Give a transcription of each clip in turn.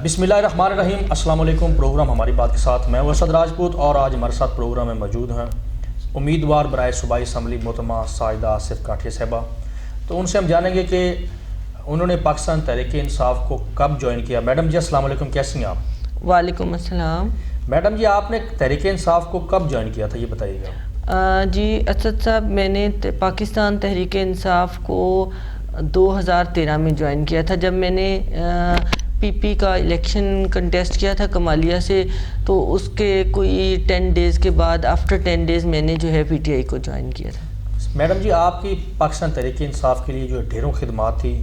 بسم اللہ الرحمن الرحیم. السلام علیکم. پروگرام ہماری بات کے ساتھ میں اسد راجپوت اور آج ہمارے ساتھ پروگرام میں موجود ہیں امیدوار برائے صوبائی اسمبلی محترمہ ساجدہ آصف کاٹھیا صاحبہ. تو ان سے ہم جانیں گے کہ انہوں نے پاکستان تحریک انصاف کو کب جوائن کیا. میڈم جی السلام علیکم, کیسی ہیں آپ؟ وعلیکم السلام. میڈم جی آپ نے تحریک انصاف کو کب جوائن کیا تھا یہ بتائیے گا. جی اسد صاحب, میں نے پاکستان تحریک انصاف کو 2013 میں جوائن کیا تھا. جب میں نے پی پی کا الیکشن کنٹیسٹ کیا تھا کمالیہ سے, تو اس کے کوئی 10 ڈیز کے بعد آفٹر 10 ڈیز میں نے جو ہے پی ٹی آئی کو جوائن کیا تھا. میڈم جی آپ کی پاکستان تحریک انصاف کے لیے جو ڈھیروں خدمات تھی,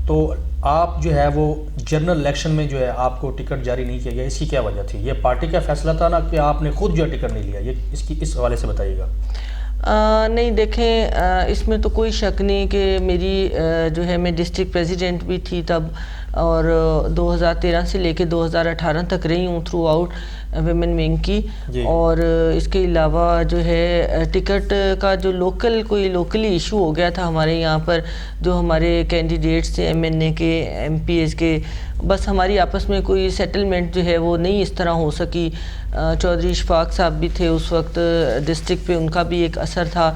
تو آپ جو ہے وہ جنرل الیکشن میں جو ہے آپ کو ٹکٹ جاری نہیں کیا گیا, اس کی کیا وجہ تھی؟ یہ پارٹی کا فیصلہ تھا نا کہ آپ نے خود جو ہے ٹکٹ نہیں لیا؟ یہ اس حوالے سے بتائیے گا. نہیں دیکھیں, اس میں تو کوئی شک نہیں کہ میری جو ہے میں ڈسٹرکٹ پریزیڈنٹ بھی تھی تب, اور 2013 سے لے کے 2018 تک رہی ہوں تھرو آؤٹ ویمن ونگ کی. اور اس کے علاوہ جو ہے ٹکٹ کا جو کوئی لوکلی ایشو ہو گیا تھا ہمارے یہاں پر, جو ہمارے کینڈیڈیٹس تھے ایم این اے کے, ایم پی ایس کے, بس ہماری آپس میں کوئی سیٹلمنٹ جو ہے وہ نہیں اس طرح ہو سکی. چودھری اشفاق صاحب بھی تھے اس وقت ڈسٹرکٹ پہ, ان کا بھی ایک اثر تھا.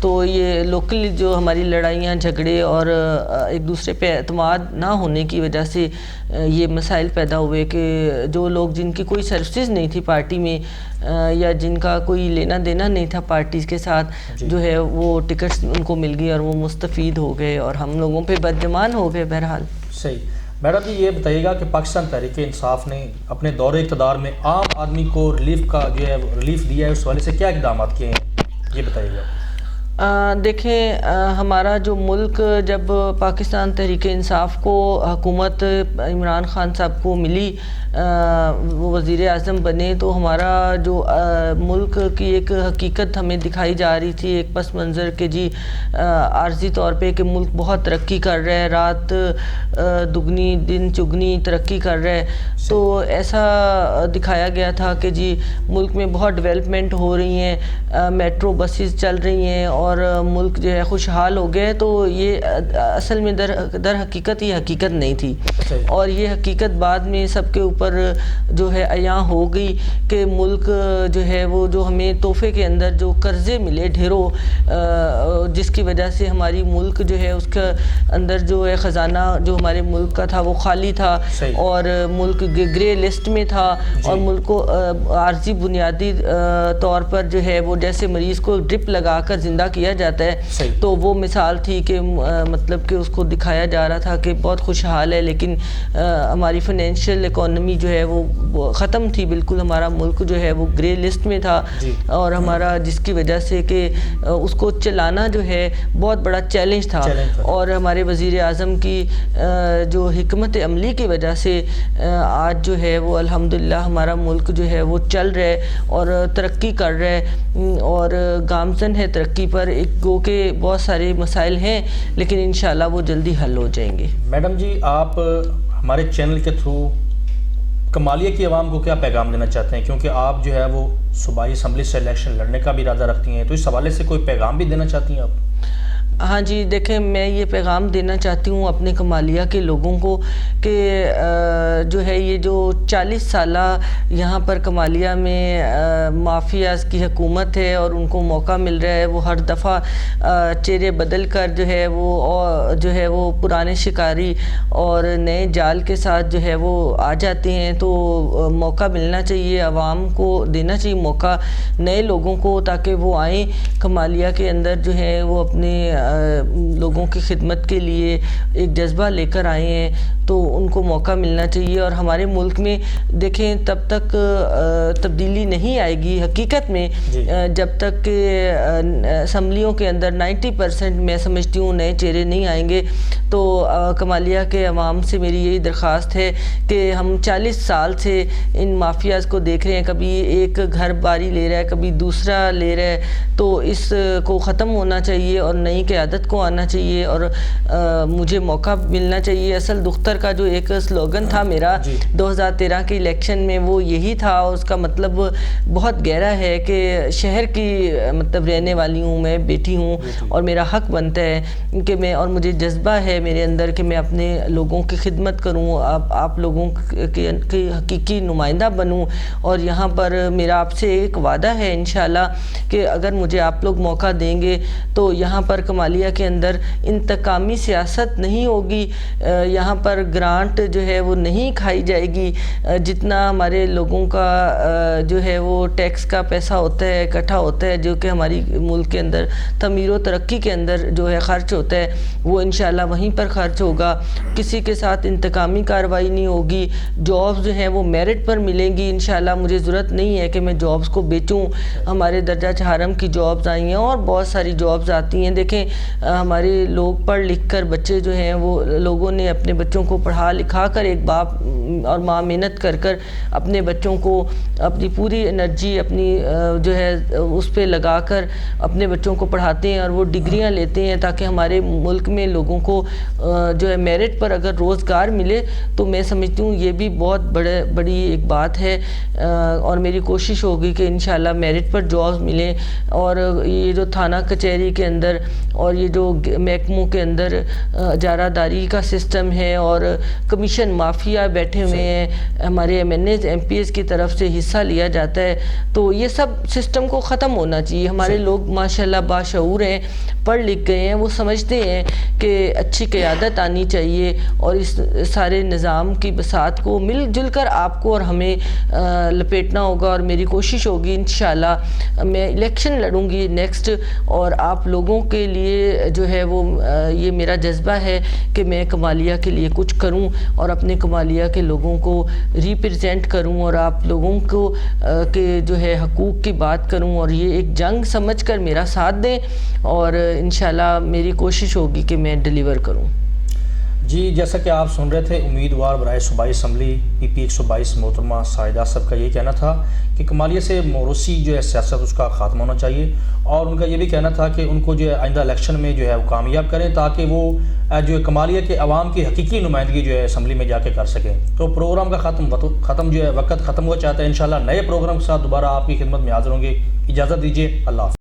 تو یہ لوکل جو ہماری لڑائیاں جھگڑے اور ایک دوسرے پہ اعتماد نہ ہونے کی وجہ سے یہ مسائل پیدا ہوئے کہ جو لوگ جن کی کوئی سروسز نہیں تھی پارٹی میں, یا جن کا کوئی لینا دینا نہیں تھا پارٹیز کے ساتھ, جو ہے وہ ٹکٹس ان کو مل گئی اور وہ مستفید ہو گئے اور ہم لوگوں پہ بدگمان ہو گئے. بہرحال صحیح. میڈم جی یہ بتائیے گا کہ پاکستان تحریک انصاف نے اپنے دور اقتدار میں عام آدمی کو ریلیف کا جو ہے ریلیف دیا ہے, اس حوالے سے کیا اقدامات کیے ہیں یہ بتائیے گا. دیکھیں, ہمارا جو ملک جب پاکستان تحریک انصاف کو حکومت عمران خان صاحب کو ملی, وہ وزیر اعظم بنے, تو ہمارا جو ملک کی ایک حقیقت ہمیں دکھائی جا رہی تھی, ایک پس منظر کہ جی عارضی طور پہ کہ ملک بہت ترقی کر رہا ہے, رات دگنی دن چگنی ترقی کر رہا ہے. تو ایسا دکھایا گیا تھا کہ جی ملک میں بہت ڈیولپمنٹ ہو رہی ہیں, میٹرو بسیز چل رہی ہیں اور ملک جو ہے خوشحال ہو گئے. تو یہ اصل میں در حقیقت یہ حقیقت نہیں تھی, اور یہ حقیقت بعد میں سب کے اوپر جو ہے عیاں ہو گئی کہ ملک جو ہے وہ جو ہمیں تحفے کے اندر جو قرضے ملے ڈھیروں, جس کی وجہ سے ہماری ملک جو ہے اس کا اندر جو ہے خزانہ جو ہمارے ملک کا تھا وہ خالی تھا, اور ملک گرے لسٹ میں تھا, اور ملک کو عارضی بنیادی طور پر جو ہے وہ جیسے مریض کو ڈرپ لگا کر زندہ کیا جاتا ہے, تو وہ مثال تھی کہ مطلب کہ اس کو دکھایا جا رہا تھا کہ بہت خوشحال ہے, لیکن ہماری فائنینشیل اکانومی جو ہے وہ ختم تھی بالکل. ہمارا ملک جو ہے وہ گرے لسٹ میں تھا, اور ہمارا جس کی وجہ سے کہ اس کو چلانا جو ہے بہت بڑا چیلنج تھا. اور ہمارے وزیر اعظم کی جو حکمت عملی کی وجہ سے آج جو ہے وہ الحمدللہ ہمارا ملک جو ہے وہ چل رہا ہے اور ترقی کر رہا ہے, اور گامزن ہے ترقی پر. ایک گو کہ بہت سارے مسائل ہیں, لیکن انشاءاللہ وہ جلدی حل ہو جائیں گے. میڈم جی آپ ہمارے چینل کے تھرو کمالیہ کی عوام کو کیا پیغام دینا چاہتے ہیں, کیونکہ آپ جو ہے وہ صوبائی اسمبلی سے الیکشن لڑنے کا بھی ارادہ رکھتی ہیں, تو اس حوالے سے کوئی پیغام بھی دینا چاہتی ہیں آپ؟ ہاں جی, دیکھیں میں یہ پیغام دینا چاہتی ہوں اپنے کمالیہ کے لوگوں کو کہ جو ہے یہ جو 40 سالہ یہاں پر کمالیہ میں مافیاز کی حکومت ہے اور ان کو موقع مل رہا ہے, وہ ہر دفعہ چہرے بدل کر جو ہے وہ پرانے شکاری اور نئے جال کے ساتھ جو ہے وہ آ جاتے ہیں. تو موقع ملنا چاہیے, عوام کو دینا چاہیے موقع نئے لوگوں کو, تاکہ وہ آئیں کمالیہ کے اندر جو ہے وہ اپنے لوگوں کی خدمت کے لیے ایک جذبہ لے کر آئے ہیں. تو ان کو موقع ملنا چاہیے. اور ہمارے ملک میں دیکھیں تب تک تبدیلی نہیں آئے گی حقیقت میں جب تک کہ اسمبلیوں کے اندر 90% میں سمجھتی ہوں نئے چہرے نہیں آئیں گے. تو کمالیہ کے عوام سے میری یہی درخواست ہے کہ ہم 40 سال سے ان مافیاز کو دیکھ رہے ہیں, کبھی ایک گھر باری لے رہا ہے, کبھی دوسرا لے رہا ہے. تو اس کو ختم ہونا چاہیے اور نئی قیادت کو آنا چاہیے اور مجھے موقع ملنا چاہیے. اصل دختر کا جو ایک سلوگن تھا میرا 2013 کے الیکشن میں وہ یہی تھا. اس کا مطلب بہت گہرا ہے کہ شہر کی مطلب رہنے والی ہوں میں, بیٹی ہوں, اور میرا حق بنتا ہے کہ میں, اور مجھے جذبہ ہے میرے اندر کہ میں اپنے لوگوں کی خدمت کروں, آپ لوگوں کی حقیقی نمائندہ بنوں. اور یہاں پر میرا آپ سے ایک وعدہ ہے انشاءاللہ کہ اگر مجھے آپ لوگ موقع دیں گے تو یہاں پر کمالیہ کے اندر انتقامی سیاست نہیں ہوگی. یہاں پر گرانٹ جو ہے وہ نہیں کھائی جائے گی. جتنا ہمارے لوگوں کا جو ہے وہ ٹیکس کا پیسہ ہوتا ہے, اکٹھا ہوتا ہے, جو کہ ہماری ملک کے اندر تعمیر و ترقی کے اندر جو ہے خرچ ہوتا ہے, وہ انشاءاللہ وہیں پر خرچ ہوگا. کسی کے ساتھ انتقامی کارروائی نہیں ہوگی. جابز جو ہیں وہ میرٹ پر ملیں گی انشاءاللہ. مجھے ضرورت نہیں ہے کہ میں جابز کو بیچوں. ہمارے درجہ چہارم کی جابز آئی ہیں اور بہت ساری جابز آتی ہیں. دیکھیں ہمارے لوگ پڑھ لکھ کر بچے جو ہیں وہ لوگوں نے اپنے بچوں کو پڑھا لکھا کر, ایک باپ اور ماں محنت کر کر اپنے بچوں کو اپنی پوری انرجی اپنی جو ہے اس پہ لگا کر اپنے بچوں کو پڑھاتے ہیں اور وہ ڈگریاں لیتے ہیں تاکہ ہمارے ملک میں لوگوں کو جو ہے میرٹ پر اگر روزگار ملے تو میں سمجھتی ہوں یہ بھی بہت بڑی ایک بات ہے. اور میری کوشش ہوگی کہ انشاءاللہ میرٹ پر جابز ملیں. اور یہ جو تھانہ کچہری کے اندر اور یہ جو محکموں کے اندر اجارہ داری کا سسٹم ہے اور کمیشن مافیا بیٹھے ہوئے ہیں, ہمارے MNAs MPs کی طرف سے حصہ لیا جاتا ہے, تو یہ سب سسٹم کو ختم ہونا چاہیے. ہمارے لوگ ماشاءاللہ باشعور ہیں, پڑھ لکھ گئے ہیں, وہ سمجھتے ہیں کہ اچھی قیادت آنی چاہیے اور اس سارے نظام کی بساط کو مل جل کر آپ کو اور ہمیں لپیٹنا ہوگا. اور میری کوشش ہوگی انشاءاللہ میں الیکشن لڑوں گی نیکسٹ, اور آپ لوگوں کے لیے جو ہے وہ یہ میرا جذبہ ہے کہ میں کمالیہ کے لیے کچھ کروں اور اپنے کمالیہ کے لوگوں کو ریپرزینٹ کروں اور آپ لوگوں کو کہ جو ہے حقوق کی بات کروں, اور یہ ایک جنگ سمجھ کر میرا ساتھ دیں اور انشاءاللہ میری کوشش ہوگی کہ میں ڈیلیور کروں. جی جیسا کہ آپ سن رہے تھے, امیدوار برائے صوبائی اسمبلی پی پی 122 محترمہ سائدہ صاحب کا یہ کہنا تھا کہ کمالیہ سے موروثی جو ہے سیاست اس کا خاتمہ ہونا چاہیے, اور ان کا یہ بھی کہنا تھا کہ ان کو جو ہے آئندہ الیکشن میں جو ہے وہ کامیاب کریں تاکہ وہ جو ہے کمالیہ کے عوام کی حقیقی نمائندگی جو ہے اسمبلی میں جا کے کر سکیں. تو پروگرام کا ختم جو ہے وقت ختم ہوا چاہتا ہے. انشاءاللہ نئے پروگرام کے ساتھ دوبارہ آپ کی خدمت میں حاضر ہوں گے. اجازت دیجیے, اللہ حافظ.